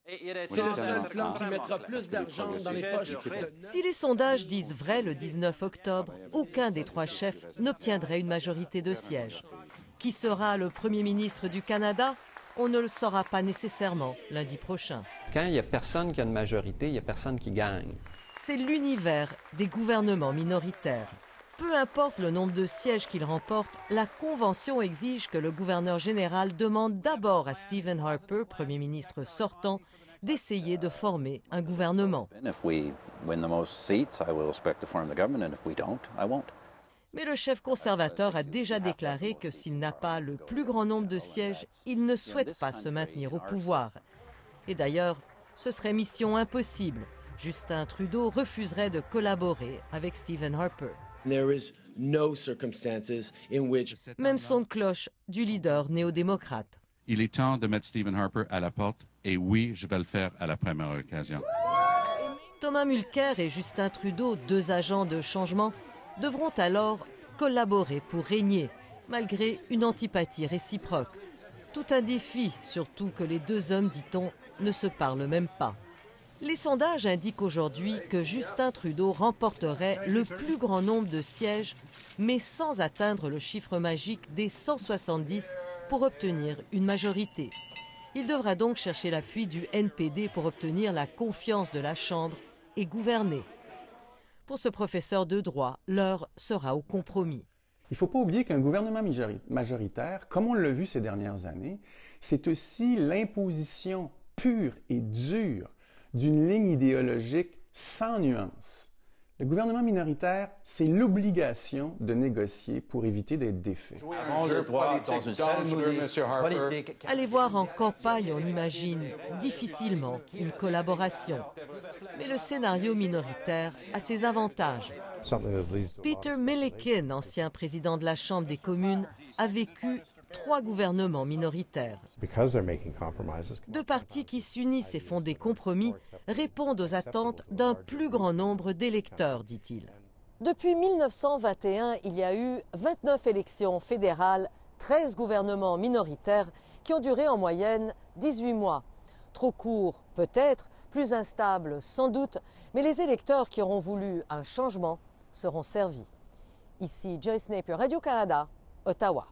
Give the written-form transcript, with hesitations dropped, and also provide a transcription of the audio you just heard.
C'est le seul plan qui mettra plus d'argent dans les poches. Si les sondages disent vrai le 19 octobre, aucun des trois chefs n'obtiendrait une majorité de sièges. Qui sera le Premier ministre du Canada? On ne le saura pas nécessairement lundi prochain. Quand il n'y a personne qui a une majorité, il n'y a personne qui gagne. C'est l'univers des gouvernements minoritaires. Peu importe le nombre de sièges qu'il remporte, la Convention exige que le gouverneur général demande d'abord à Stephen Harper, Premier ministre sortant, d'essayer de former un gouvernement. Mais le chef conservateur a déjà déclaré que s'il n'a pas le plus grand nombre de sièges, il ne souhaite pas se maintenir au pouvoir. Et d'ailleurs, ce serait mission impossible. Justin Trudeau refuserait de collaborer avec Stephen Harper. Même son de cloche du leader néo-démocrate. Il est temps de mettre Stephen Harper à la porte, et oui, je vais le faire à la première occasion. Thomas Mulcair et Justin Trudeau, deux agents de changement, devront alors collaborer pour régner, malgré une antipathie réciproque. Tout un défi, surtout que les deux hommes, dit-on, ne se parlent même pas. Les sondages indiquent aujourd'hui que Justin Trudeau remporterait le plus grand nombre de sièges, mais sans atteindre le chiffre magique des 170 pour obtenir une majorité. Il devra donc chercher l'appui du NPD pour obtenir la confiance de la Chambre et gouverner. Pour ce professeur de droit, l'heure sera au compromis. Il ne faut pas oublier qu'un gouvernement majoritaire, comme on l'a vu ces dernières années, c'est aussi l'imposition pure et dure d'une ligne idéologique sans nuance. Le gouvernement minoritaire, c'est l'obligation de négocier pour éviter d'être défait. Allez voir en campagne, on imagine difficilement une collaboration. Mais le scénario minoritaire a ses avantages. Peter Milliken, ancien président de la Chambre des communes, a vécu 3 gouvernements minoritaires. Deux partis qui s'unissent et font des compromis répondent aux attentes d'un plus grand nombre d'électeurs, dit-il. Depuis 1921, il y a eu 29 élections fédérales, 13 gouvernements minoritaires qui ont duré en moyenne 18 mois. Trop court, peut-être, plus instable, sans doute, mais les électeurs qui auront voulu un changement seront servis. Ici Joyce Napier, Radio-Canada, Ottawa.